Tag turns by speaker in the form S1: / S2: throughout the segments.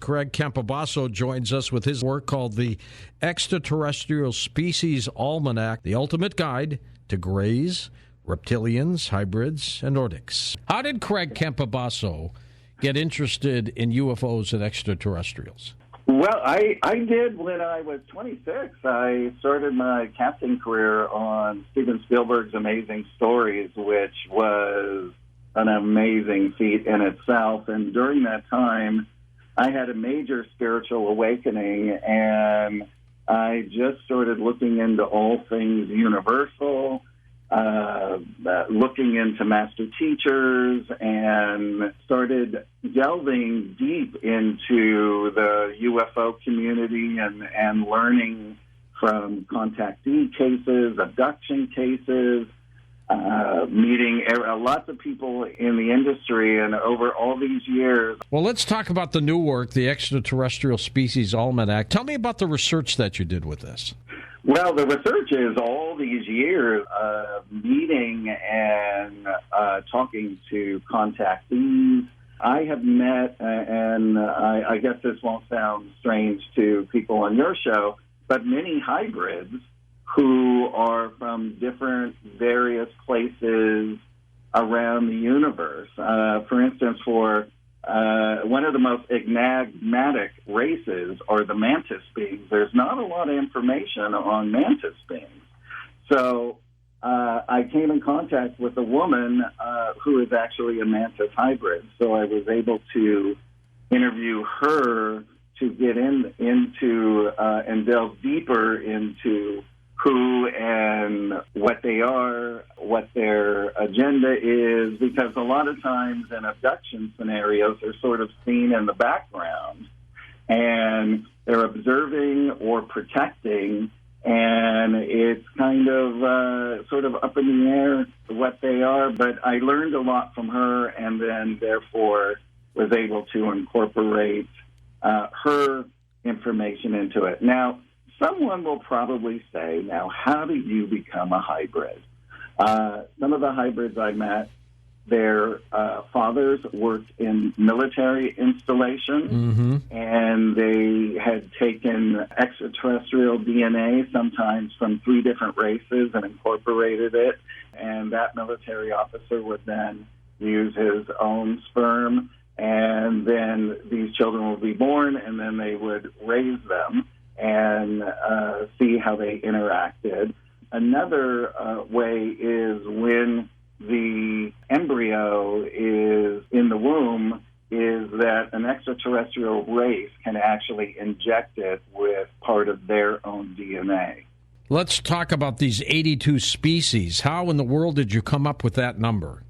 S1: Craig Campobasso joins us with his work called the Extraterrestrial Species Almanac, the ultimate guide to Greys, Reptilians, Hybrids, and Nordics. How did Craig Campobasso get interested in UFOs and extraterrestrials?
S2: Well, I did when I was 26. I started my casting career on Steven Spielberg's Amazing Stories, which was an amazing feat in itself. And during that time, I had a major spiritual awakening, and I just started looking into all things universal, looking into master teachers, and started delving deep into the UFO community and learning from contactee cases, abduction cases, meeting lots of people in the industry, and over all these years.
S1: Well, let's talk about the new work, the Extraterrestrial Species Almanac. Tell me about the research that you did with this.
S2: Well, the research is all these years of meeting and talking to contactees. I have met, and I guess this won't sound strange to people on your show, but many hybrids who are from different various places around the universe. For instance, for one of the most enigmatic races are the mantis beings. There's not a lot of information on mantis beings. So I came in contact with a woman who is actually a mantis hybrid. So I was able to interview her to get into and delve deeper into who and what they are, what their agenda is, because a lot of times in abduction scenarios, they're sort of seen in the background, and they're observing or protecting, and it's kind of sort of up in the air what they are. But I learned a lot from her, and then therefore was able to incorporate her information into it. Now, someone will probably say, now, how do you become a hybrid? Some of the hybrids I met, their fathers worked in military installations, and they had taken extraterrestrial DNA, sometimes from 3 different races, and incorporated it. And that military officer would then use his own sperm, and then these children would be born, and then they would raise them and see how they interacted. Another way is when the embryo is in the womb, is that an extraterrestrial race can actually inject it with part of their own DNA.
S1: Let's talk about these 82 species. How in the world did you come up with that number?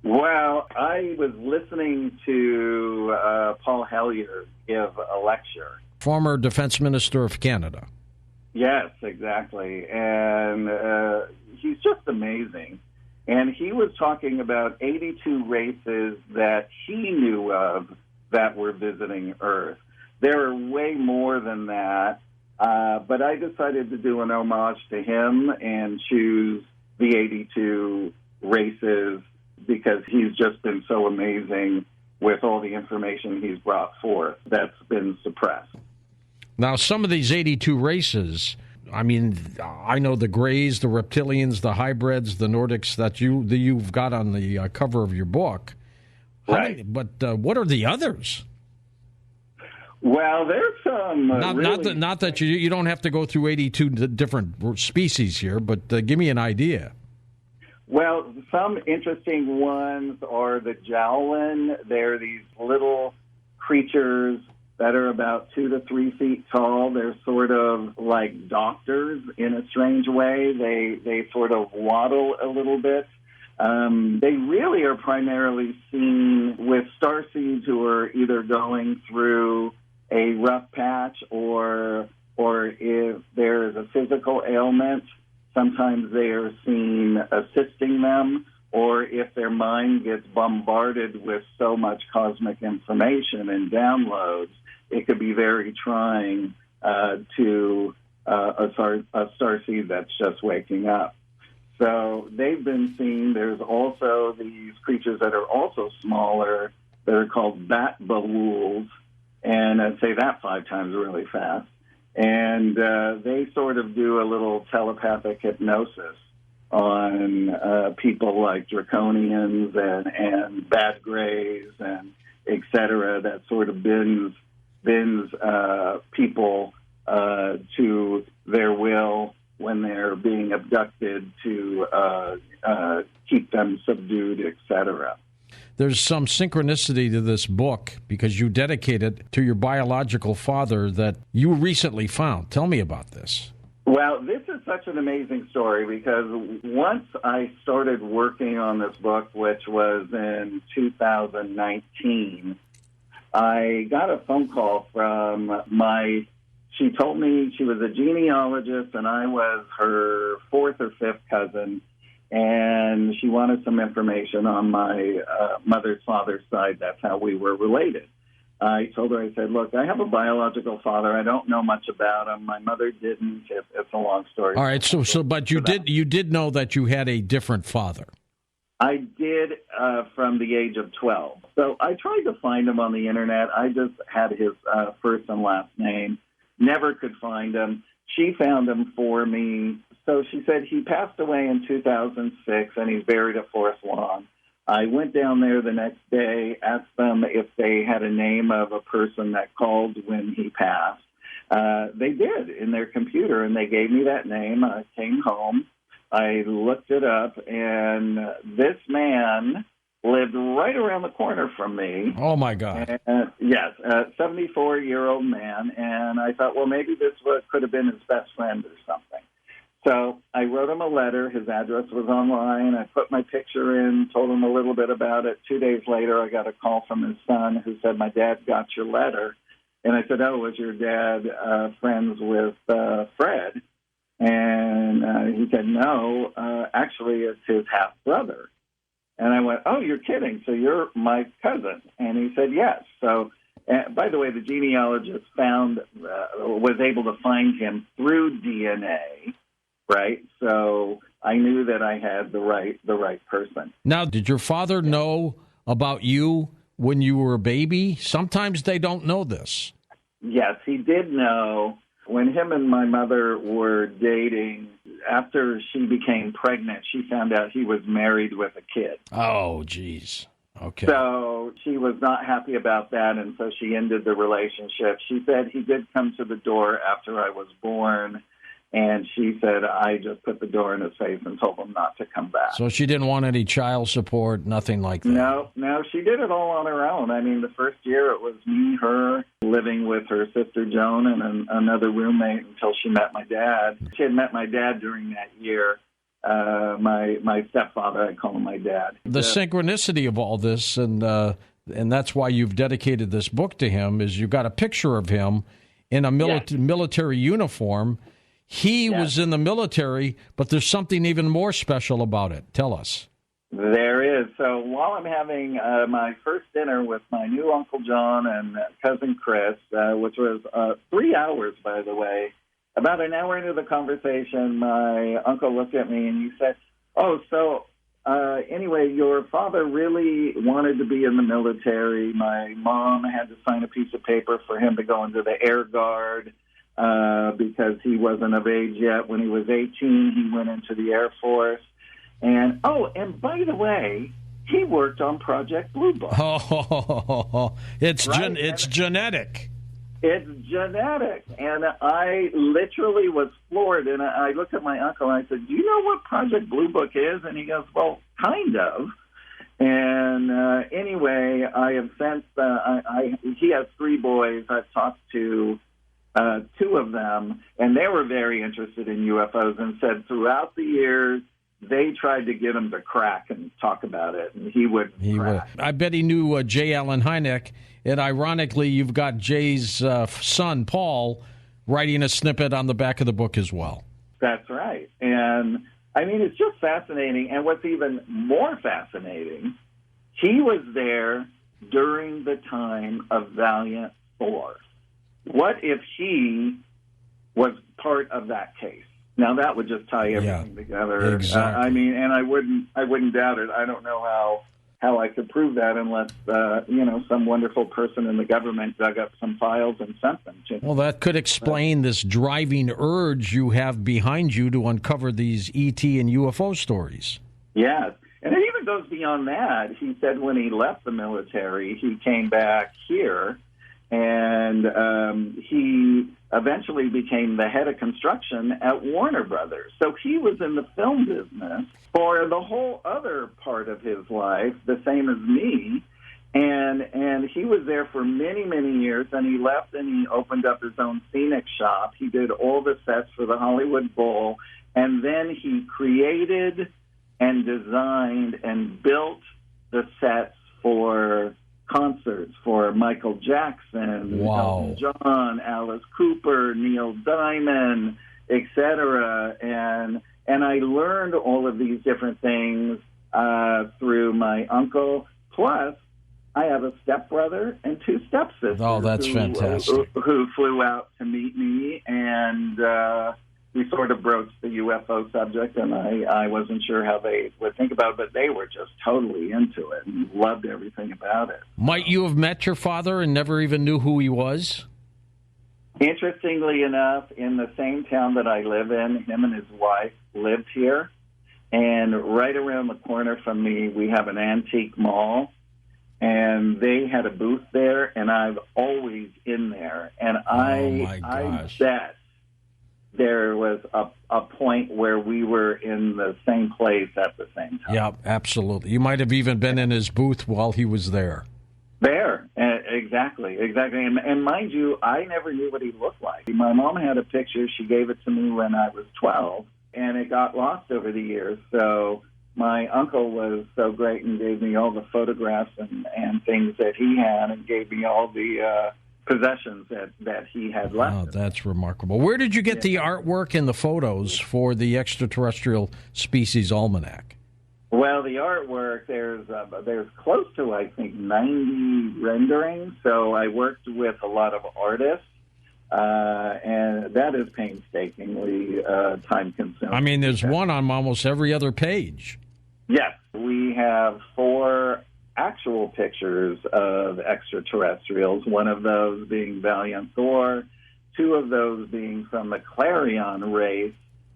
S2: Well, I was listening to Paul Hellyer give a lecture.
S1: Former Defense Minister of Canada.
S2: Yes, exactly. And he's just amazing. And he was talking about 82 races that he knew of that were visiting Earth. There are way more than that, but I decided to do an homage to him and choose the 82 races because he's just been so amazing with all the information he's brought forth that's been suppressed.
S1: Now, some of these 82 races, I mean, I know the Greys, the Reptilians, the Hybrids, the Nordics that you've got on the cover of your book.
S2: Right.
S1: But what are the others?
S2: Well, there's some
S1: not that you don't have to go through 82 different species here, but give me an idea.
S2: Well, some interesting ones are the Jowlin. They're these little creatures that are about 2 to 3 feet tall. They're sort of like doctors in a strange way. They sort of waddle a little bit. They really are primarily seen with starseeds who are either going through a rough patch or if there is a physical ailment, sometimes they are seen assisting them, or if their mind gets bombarded with so much cosmic information and downloads, it could be very trying to a starseed that's just waking up. So they've been seen. There's also these creatures that are also smaller that are called bat bawuls, and say that 5 times really fast. And they sort of do a little telepathic hypnosis on people like draconians and bad grays and et cetera, that sort of bends people to their will when they're being abducted to keep them subdued, et cetera.
S1: There's some synchronicity to this book because you dedicate it to your biological father that you recently found. Tell me about this.
S2: Well, this is such an amazing story because once I started working on this book, which was in 2019, I got a phone call from she told me she was a genealogist and I was her 4th or 5th cousin, and she wanted some information on my mother's father's side. That's how we were related. I told her, I said, look, I have a biological father. I don't know much about him. My mother didn't. It's a long story.
S1: All right, but you did know that you had a different father.
S2: I did from the age of 12. So I tried to find him on the internet. I just had his first and last name. Never could find him. She found him for me. So she said he passed away in 2006, and he's buried at Forest Lawn. I went down there the next day, asked them if they had a name of a person that called when he passed. They did in their computer, and they gave me that name. I came home. I looked it up, and this man lived right around the corner from me.
S1: Oh, my God.
S2: Yes, a 74-year-old man, and I thought, well, maybe this could have been his best friend or something. So I wrote him a letter. His address was online. I put my picture in, told him a little bit about it. 2 days later, I got a call from his son who said, my dad got your letter. And I said, oh, was your dad friends with Fred? And he said, no, actually, it's his half-brother. And I went, oh, you're kidding. So you're my cousin. And he said, yes. So, by the way, the genealogist was able to find him through DNA. Right, so I knew that I had the right person.
S1: Now, did your father know about you when you were a baby? Sometimes they don't know this.
S2: Yes, he did know. When him and my mother were dating, after she became pregnant, she found out he was married with a kid.
S1: Oh, geez. Okay.
S2: So she was not happy about that, and so she ended the relationship. She said he did come to the door after I was born. And she said, I just put the door in his face and told him not to come back.
S1: So she didn't want any child support, nothing like that?
S2: No, she did it all on her own. I mean, the first year it was me, her, living with her sister Joan and another roommate until she met my dad. She had met my dad during that year. My stepfather, I call him my dad.
S1: The synchronicity of all this, and that's why you've dedicated this book to him, is you've got a picture of him in a military uniform. He was in the military, but there's something even more special about it. Tell us.
S2: There is. So while I'm having my first dinner with my new Uncle John and cousin Chris, which was 3 hours, by the way, about an hour into the conversation, my uncle looked at me and he said, oh, so anyway, your father really wanted to be in the military. My mom had to sign a piece of paper for him to go into the Air Guard. Because he wasn't of age yet. When he was 18, he went into the Air Force. And by the way, he worked on Project Blue Book.
S1: Oh, it's genetic.
S2: It's genetic. And I literally was floored. And I looked at my uncle and I said, do you know what Project Blue Book is? And he goes, well, kind of. And anyway, I have since, he has 3 boys. I've talked to 2 of them, and they were very interested in UFOs and said throughout the years they tried to get him to crack and talk about it, and he would.
S1: I bet he knew J. Allen Hynek, and ironically, you've got Jay's son, Paul, writing a snippet on the back of the book as well.
S2: That's right. And, I mean, it's just fascinating, and what's even more fascinating, he was there during the time of Valiant Thor. What if he was part of that case? Now that would just tie everything together.
S1: Exactly.
S2: I mean, and I wouldn't doubt it. I don't know how I could prove that unless, some wonderful person in the government dug up some files and sent them to me.
S1: Well, that could explain this driving urge you have behind you to uncover these ET and UFO stories.
S2: Yes. And it even goes beyond that. He said when he left the military, he came back here, and he eventually became the head of construction at Warner Brothers. So he was in the film business for the whole other part of his life, the same as me. And he was there for many, many years, and he left and he opened up his own scenic shop. He did all the sets for the Hollywood Bowl, and then he created and designed and built the sets for concerts for Michael Jackson, Elton John, Alice Cooper, Neil Diamond, etc. And I learned all of these different things through my uncle. Plus, I have a stepbrother and two stepsisters.
S1: Oh, that's fantastic.
S2: Who flew out to meet me, and we sort of broached the UFO subject, and I wasn't sure how they would think about it, but they were just totally into it and loved everything about it.
S1: Might you have met your father and never even knew who he was?
S2: Interestingly enough, in the same town that I live in, him and his wife lived here, and right around the corner from me, we have an antique mall, and they had a booth there, and I've always in there, and I bet there was a point where we were in the same place at the same time.
S1: Yeah, absolutely. You might have even been in his booth while he was there.
S2: There, exactly. And mind you, I never knew what he looked like. My mom had a picture. She gave it to me when I was 12, and it got lost over the years. So my uncle was so great and gave me all the photographs and things that he had, and gave me all the possessions that he had left.
S1: Oh, that's remarkable. Where did you get the artwork and the photos for the Extraterrestrial Species Almanac?
S2: Well, the artwork, there's close to, I think, 90 renderings. So I worked with a lot of artists, and that is painstakingly time-consuming.
S1: I mean, there's one on almost every other page.
S2: Yes. We have 4 actual pictures of extraterrestrials, one of those being Valiant Thor, 2 of those being from the Clarion race,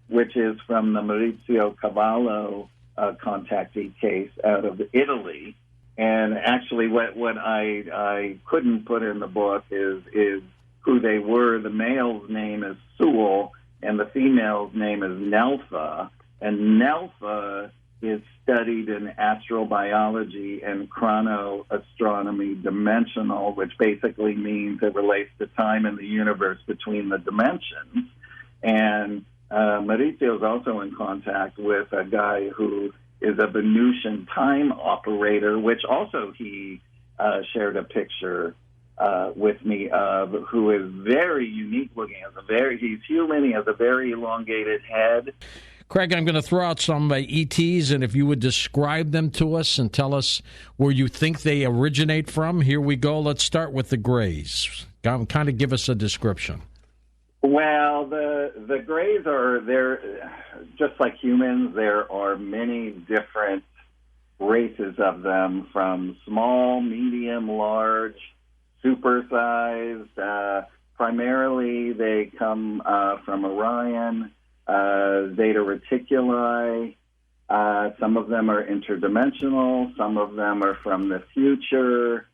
S2: which is from the Maurizio Cavallo contactee case out of Italy. And actually what I couldn't put in the book is who they were. The male's name is Sewell, and the female's name is Nelfa. And Nelfa is studied in astrobiology and chronoastronomy dimensional, which basically means it relates to time in the universe between the dimensions. And Maurizio is also in contact with a guy who is a Venusian time operator, which also he shared a picture with me of, who is very unique looking. He's human. He has a very elongated head.
S1: Craig, I'm going to throw out some ETs, and if you would describe them to us and tell us where you think they originate from. Here we go. Let's start with the Greys. Kind of give us a description.
S2: Well, the Greys they're just like humans. There are many different races of them, from small, medium, large, supersized. Primarily, they come from Orion, Zeta Reticuli. Some of them are interdimensional. Some of them are from the future.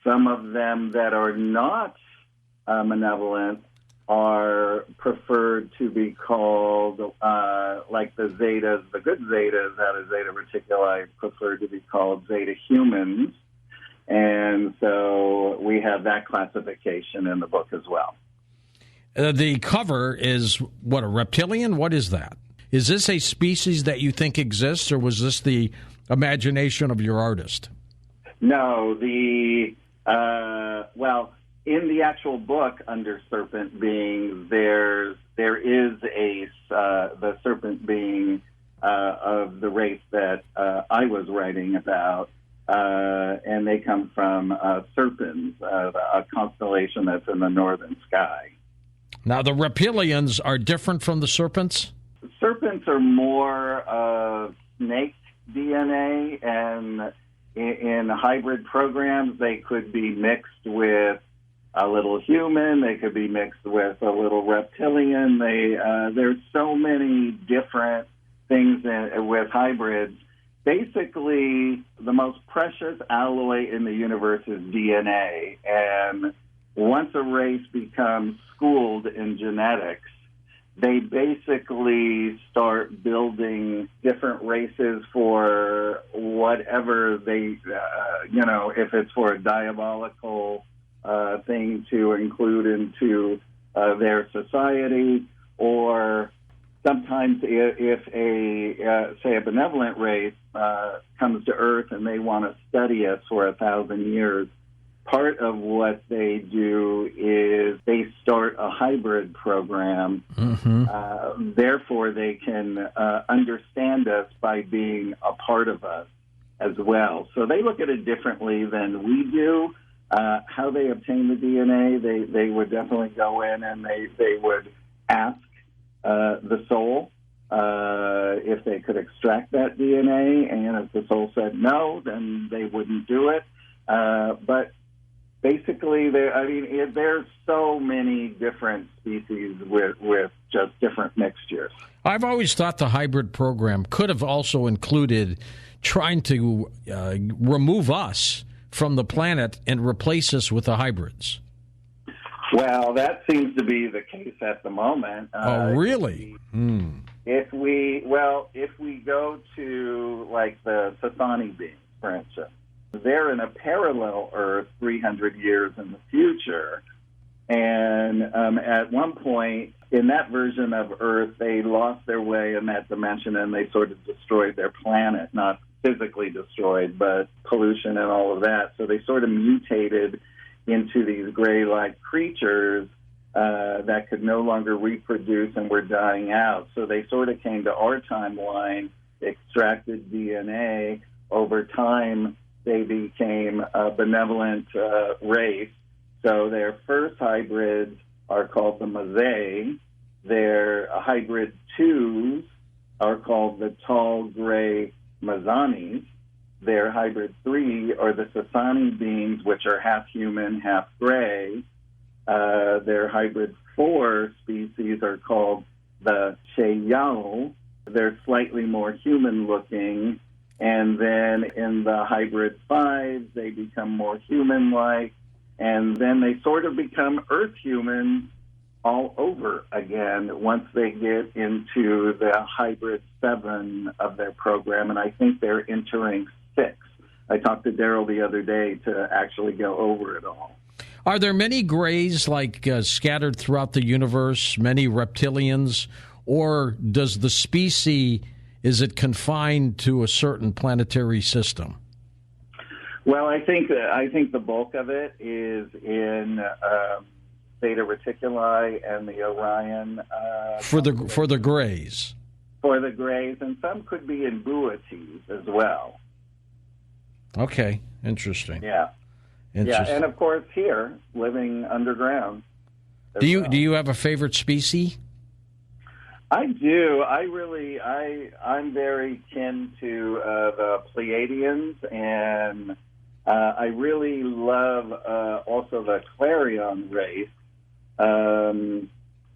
S2: Some of them that are not malevolent are preferred to be called, like the Zetas, the good Zetas out of Zeta Reticuli, preferred to be called Zeta humans. And so we have that classification in the book as well.
S1: The cover is, what, a reptilian? What is that? Is this a species that you think exists, or was this the imagination of your artist?
S2: No, well, in the actual book, under serpent beings, there is the serpent being of the race that I was writing about, and they come from serpents, a constellation that's in the northern sky.
S1: Now, the Reptilians are different from the serpents?
S2: Serpents are more snake DNA, and in hybrid programs, they could be mixed with a little human. They could be mixed with a little reptilian. There's so many different things with hybrids. Basically, the most precious alloy in the universe is DNA. And once a race becomes schooled in genetics, they basically start building different races for whatever they, if it's for a diabolical thing to include into their society, or sometimes if say a benevolent race comes to Earth and they want to study us for 1,000 years, part of what they do is they start a hybrid program. Therefore, they can understand us by being a part of us as well. So they look at it differently than we do. How they obtain the DNA, they would definitely go in and they would ask the soul if they could extract that DNA, and if the soul said no, then they wouldn't do it. But basically, there's so many different species with just different mixtures.
S1: I've always thought the hybrid program could have also included trying to remove us from the planet and replace us with the hybrids.
S2: Well, that seems to be the case at the moment.
S1: Oh, really?
S2: If we go to like the Sasani beings, for instance, they're in a parallel Earth 300 years in the future. And at one point in that version of Earth, they lost their way in that dimension and they sort of destroyed their planet, not physically destroyed, but pollution and all of that. So they sort of mutated into these gray-like creatures that could no longer reproduce and were dying out. So they sort of came to our timeline, extracted DNA. Over time, they became a benevolent race. So their first hybrids are called the Mazay. Their hybrid twos are called the tall gray Mazanis. Their hybrid three are the Sasani beings, which are half human, half gray. Their hybrid four species are called the Sheyao. They're slightly more human-looking. And then in the hybrid fives, they become more human-like. And then they sort of become Earth humans all over again once they get into the hybrid 7 of their program. And I think they're entering 6. I talked to Daryl the other day to actually go over it all.
S1: Are there many grays scattered throughout the universe, many reptilians, or does the species, is it confined to a certain planetary system?
S2: Well, I think the bulk of it is in Theta Reticuli and the Orion.
S1: For the grays.
S2: For the grays, and some could be in Boötes as well.
S1: Okay, interesting.
S2: Yeah. Yeah, and of course here, living underground.
S1: Do you have a favorite species?
S2: I do. I'm very kin to the Pleiadians, and I really love also the Clarion race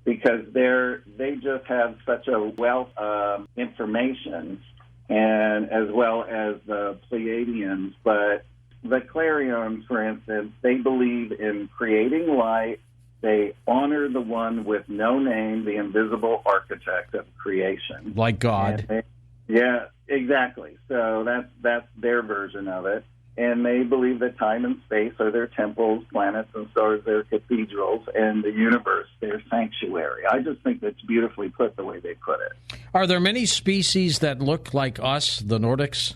S2: because they just have such a wealth of information, and as well as the Pleiadians. But the Clarions, for instance, they believe in creating light. They honor the one with no name, the invisible architect of creation.
S1: Like God.
S2: Yeah, exactly. So that's their version of it. And they believe that time and space are their temples, planets and stars their cathedrals, and the universe their sanctuary. I just think that's beautifully put the way they put it.
S1: Are there many species that look like us, the Nordics?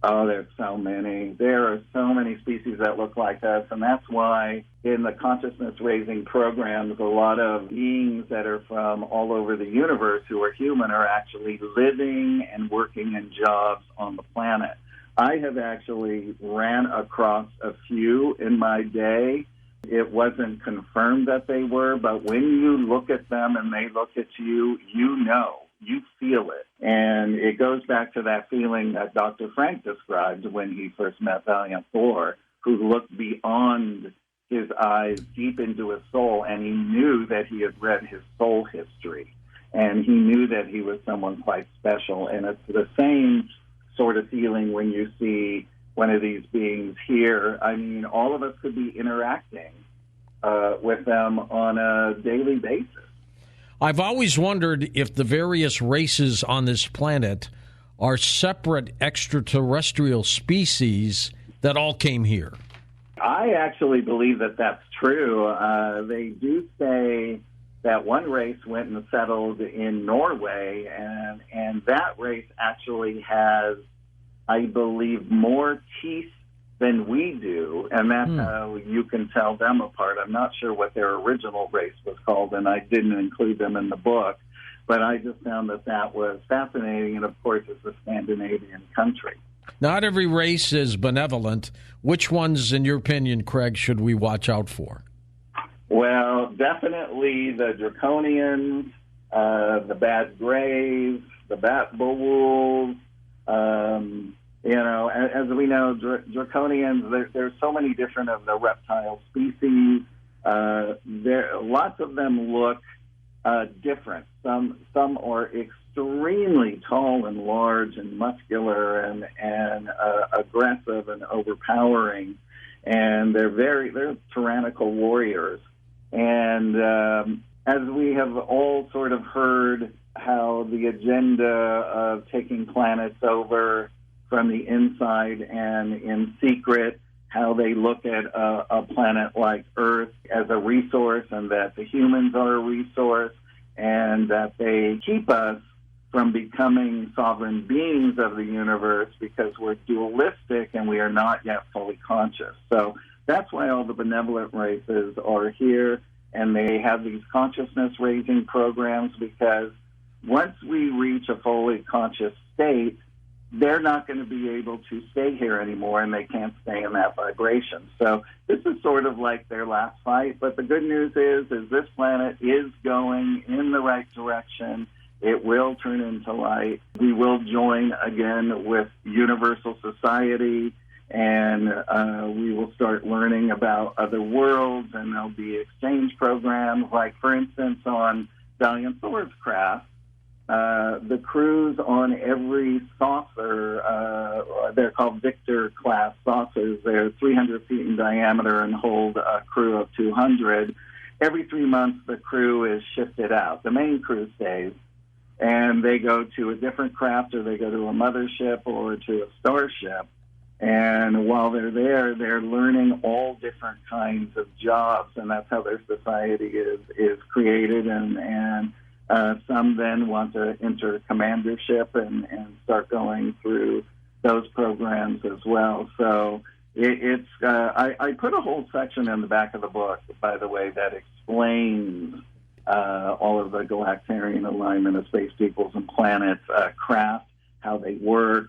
S2: Oh, there's so many. There are so many species that look like us, and that's why in the consciousness-raising programs, a lot of beings that are from all over the universe who are human are actually living and working in jobs on the planet. I have actually ran across a few in my day. It wasn't confirmed that they were, but when you look at them and they look at you, you know you feel it. And it goes back to that feeling that Dr. Frank described when he first met Valiant Thor, who looked beyond his eyes deep into his soul, and he knew that he had read his soul history. And he knew that he was someone quite special. And it's the same sort of feeling when you see one of these beings here. I mean, all of us could be interacting with them on a daily basis.
S1: I've always wondered if the various races on this planet are separate extraterrestrial species that all came here.
S2: I actually believe that that's true. They do say that one race went and settled in Norway, and that race actually has, I believe, more teeth than we do, and that's how you can tell them apart. I'm not sure what their original race was called, and I didn't include them in the book, but I just found that was fascinating, and of course it's a Scandinavian country.
S1: Not every race is benevolent. Which ones, in your opinion, Craig, should we watch out for?
S2: Well, definitely the Draconians, the Bad Grays, the Bat Bulls. As we know, Draconians, there's so many different of the reptile species. Lots of them look different. Some are extremely tall and large and muscular and aggressive and overpowering, and they're tyrannical warriors. And as we have all sort of heard how the agenda of taking planets over from the inside and in secret, how they look at a planet like Earth as a resource, and that the humans are a resource, and that they keep us from becoming sovereign beings of the universe because we're dualistic and we are not yet fully conscious. So that's why all the benevolent races are here, and they have these consciousness-raising programs, because once we reach a fully conscious state, they're not going to be able to stay here anymore, and they can't stay in that vibration. So this is sort of like their last fight. But the good news is this planet is going in the right direction. It will turn into light. We will join again with universal society, and we will start learning about other worlds, and there'll be exchange programs. Like, for instance, on Valiant Thor's craft, the crews on every saucer, they're called Victor-class saucers. They're 300 feet in diameter and hold a crew of 200. Every 3 months, the crew is shifted out. The main crew stays, and they go to a different craft, or they go to a mothership or to a starship. And while they're there, they're learning all different kinds of jobs, and that's how their society is created. And some then want to enter commandership and start going through those programs as well. So I put a whole section in the back of the book, by the way, that explains all of the Galactarian alignment of space peoples and planets, craft, how they work,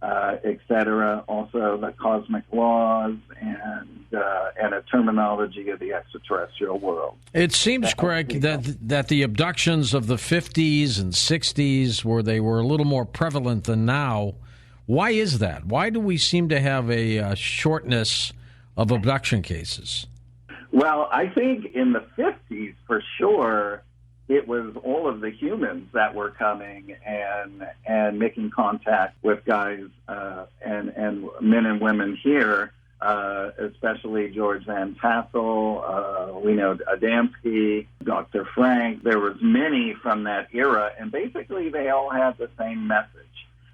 S2: etc. Also the cosmic laws and a terminology of the extraterrestrial world.
S1: It seems, Craig, that the abductions of the 50s and 60s, where they were a little more prevalent than now, why is that? Why do we seem to have a shortness of abduction cases?
S2: Well, I think in the 50s, for sure, it was all of the humans that were coming and making contact with guys and men and women here, especially George Van Tassel, we know Adamski, Dr. Frank. There was many from that era, and basically they all had the same message.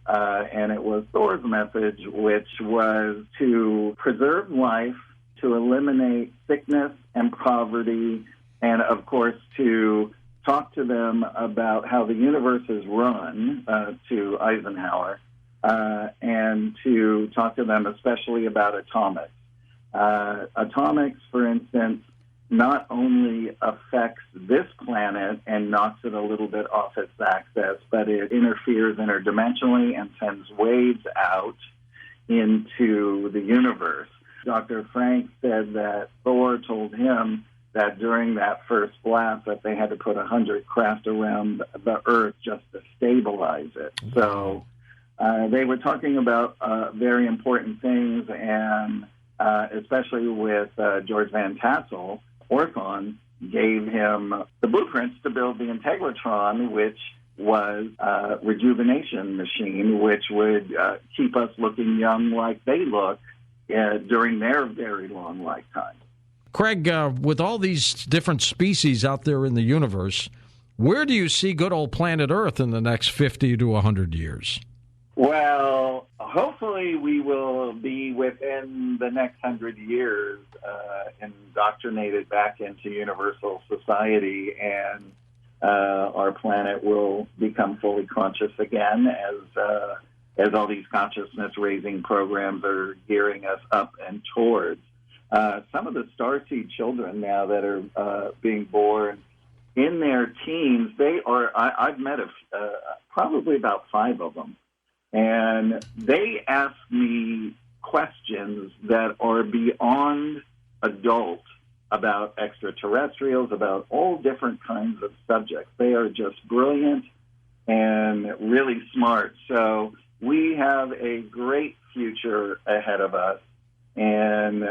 S2: And it was Thor's message, which was to preserve life, to eliminate sickness and poverty, and, of course, to talk to them about how the universe is run, to Eisenhower, and to talk to them especially about atomics. Atomics, for instance, not only affects this planet and knocks it a little bit off its axis, but it interferes interdimensionally and sends waves out into the universe. Dr. Frank said that Thor told him that during that first blast that they had to put 100 craft around the Earth just to stabilize it. So they were talking about very important things, and especially with George Van Tassel, Orthon gave him the blueprints to build the Integratron, which was a rejuvenation machine, which would keep us looking young like they look during their very long lifetime.
S1: Craig, with all these different species out there in the universe, where do you see good old planet Earth in the next 50 to 100 years?
S2: Well, hopefully we will be within the next 100 years indoctrinated back into universal society, and our planet will become fully conscious again as all these consciousness-raising programs are gearing us up and towards. Some of the starseed children now that are being born in their teens, I've met probably about 5 of them, and they ask me questions that are beyond adult about extraterrestrials, about all different kinds of subjects. They are just brilliant and really smart. So we have a great future ahead of us. And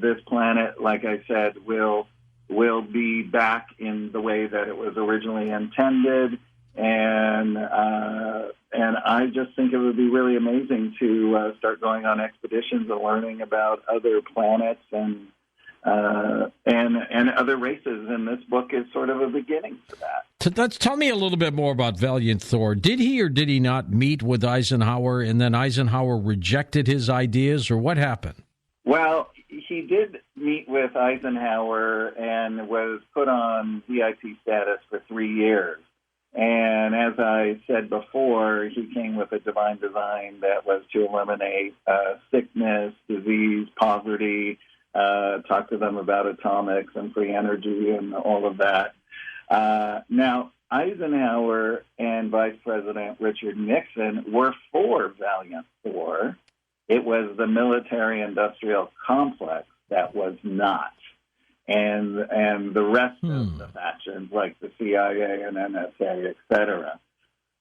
S2: this planet, like I said, will be back in the way that it was originally intended. And I just think it would be really amazing to start going on expeditions and learning about other planets and other races. And this book is sort of a beginning for that.
S1: Tell me a little bit more about Valiant Thor. Did he or did he not meet with Eisenhower, and then Eisenhower rejected his ideas, or what happened?
S2: Well, he did meet with Eisenhower and was put on VIP status for 3 years. And as I said before, he came with a divine design that was to eliminate sickness, disease, poverty, talk to them about atomics and free energy and all of that. Now, Eisenhower and Vice President Richard Nixon were for Valiant Thor. It was the military-industrial complex that was not, and the rest of the factions, like the CIA and NSA, et cetera.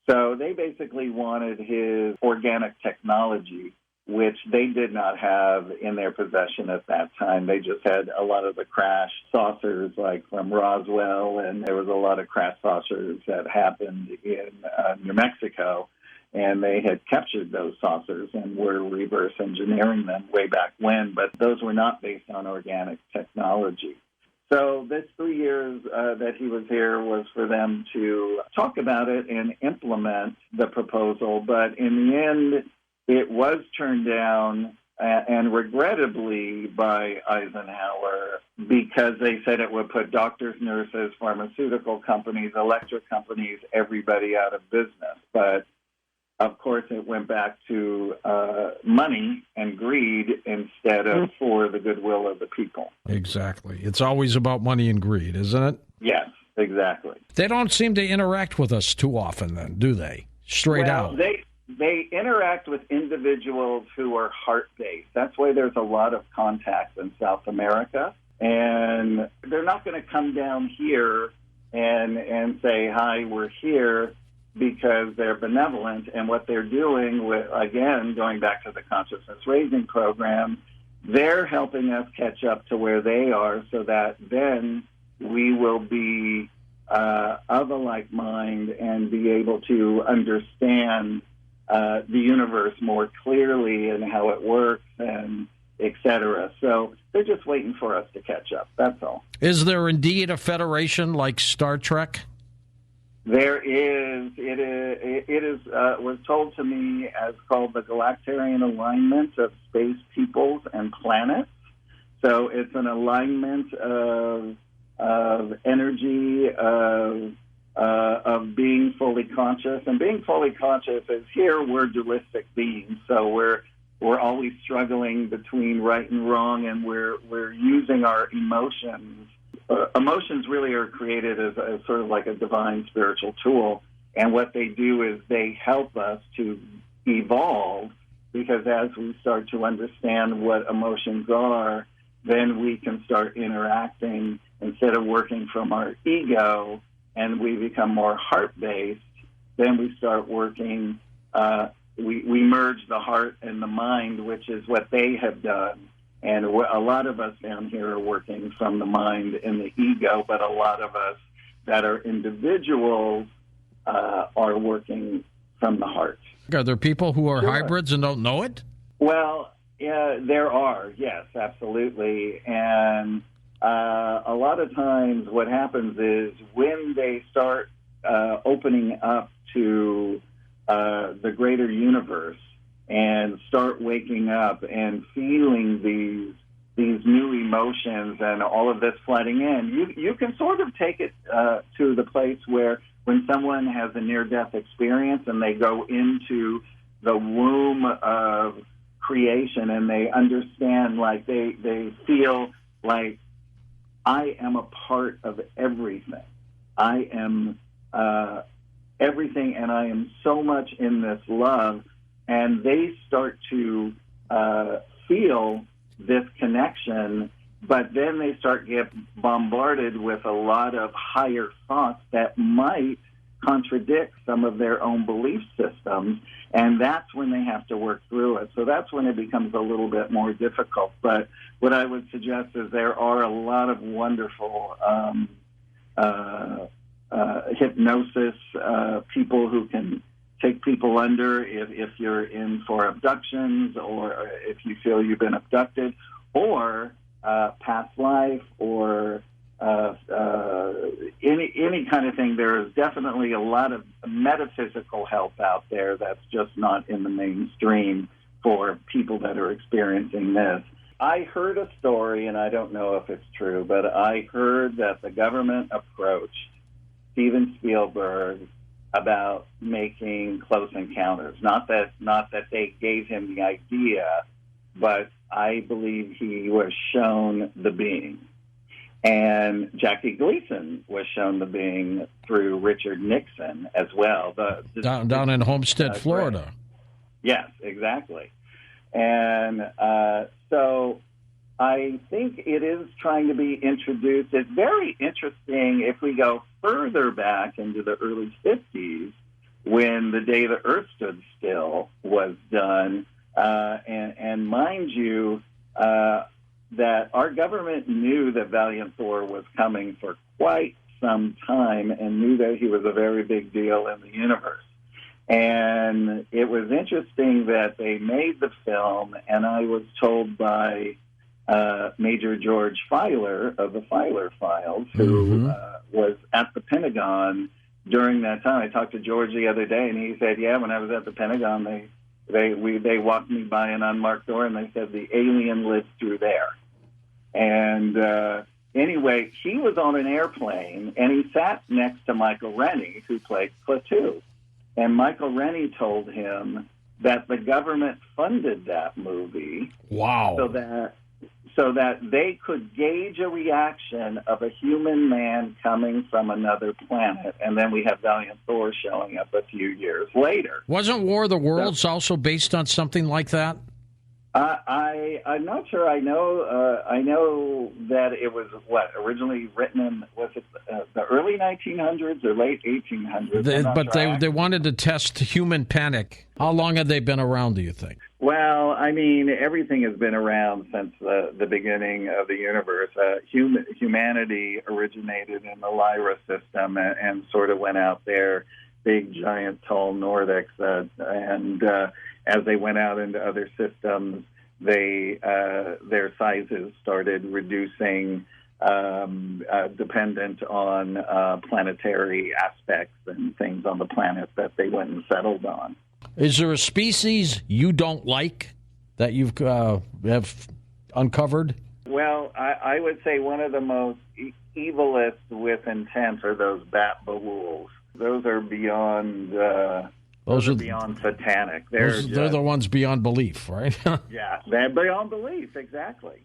S2: So they basically wanted his organic technology, which they did not have in their possession at that time. They just had a lot of the crash saucers, like from Roswell, and there was a lot of crash saucers that happened in New Mexico. And they had captured those saucers and were reverse engineering them way back when, but those were not based on organic technology. So this 3 years that he was here was for them to talk about it and implement the proposal, but in the end, it was turned down, and regrettably by Eisenhower, because they said it would put doctors, nurses, pharmaceutical companies, electric companies, everybody out of business. But of course, it went back to money and greed instead of for the goodwill of the people. Exactly.
S1: It's always about money and greed, isn't it?
S2: Yes, exactly.
S1: They don't seem to interact with us too often then, do they? Straight out.
S2: They interact with individuals who are heart-based. That's why there's a lot of contacts in South America. And they're not going to come down here and say, hi, we're here, because they're benevolent, and what they're doing with, again, going back to the consciousness raising program, they're helping us catch up to where they are so that then we will be of a like mind and be able to understand the universe more clearly and how it works and et cetera. So they're just waiting for us to catch up. That's all.
S1: Is there indeed a federation like Star Trek?
S2: There is. It was told to me as called the Galactarian Alignment of Space Peoples and Planets. So it's an alignment of energy, of being fully conscious. And being fully conscious is here we're dualistic beings, so we're always struggling between right and wrong, and we're using our emotions. Emotions really are created as sort of like a divine spiritual tool, and what they do is they help us to evolve, because as we start to understand what emotions are, then we can start interacting instead of working from our ego and we become more heart-based, then we start working, we merge the heart and the mind, which is what they have done. And a lot of us down here are working from the mind and the ego, but a lot of us that are individuals are working from the heart.
S1: Are there people who are hybrids and don't know it?
S2: Well, yeah, there are, yes, absolutely. And a lot of times what happens is when they start opening up to the greater universe and start waking up and feeling these new emotions and all of this flooding in, you can sort of take it to the place where when someone has a near-death experience and they go into the womb of creation and they understand, like they feel like, I am a part of everything. I am everything, and I am so much in this love. And they start to feel this connection, but then they start get bombarded with a lot of higher thoughts that might contradict some of their own belief systems, and that's when they have to work through it. So that's when it becomes a little bit more difficult. But what I would suggest is there are a lot of wonderful hypnosis people who can take people under if you're in for abductions or if you feel you've been abducted, or past life, or any kind of thing. There is definitely a lot of metaphysical help out there that's just not in the mainstream for people that are experiencing this. I heard a story, and I don't know if it's true, but I heard that the government approached Steven Spielberg about making Close Encounters. Not that they gave him the idea, but I believe he was shown the being. And Jackie Gleason was shown the being through Richard Nixon as well.
S1: Down in Homestead, Florida.
S2: Yes, exactly. And so I think it is trying to be introduced. It's very interesting if we go further back into the early 50s when The Day the Earth Stood Still was done. And mind you, that our government knew that Valiant Thor was coming for quite some time and knew that he was a very big deal in the universe. And it was interesting that they made the film, and I was told by Major George Filer of the Filer Files, who was at the Pentagon during that time. I talked to George the other day, and he said, yeah, when I was at the Pentagon, they walked me by an unmarked door, and they said the alien lived through there. And anyway, he was on an airplane, and he sat next to Michael Rennie, who played Klaatu. And Michael Rennie told him that the government funded that movie.
S1: Wow.
S2: So that they could gauge a reaction of a human man coming from another planet. And then we have Valiant Thor showing up a few years later.
S1: Wasn't War of the Worlds also based on something like that?
S2: I'm not sure. I know that it was originally written in, was it the early 1900s or late 1800s?
S1: They wanted to test human panic. How long have they been around, do you think?
S2: Well, I mean, everything has been around since the beginning of the universe. Humanity originated in the Lyra system and sort of went out there, big, giant, tall Nordics, and as they went out into other systems, their sizes started reducing, dependent on planetary aspects and things on the planet that they went and settled on.
S1: Is there a species you don't like that you've have uncovered?
S2: Well, I would say one of the most evilest with intent are those bat bawuls. Those are beyond. Those are beyond satanic. They're
S1: the ones beyond belief, right?
S2: Yeah, they're beyond belief. Exactly.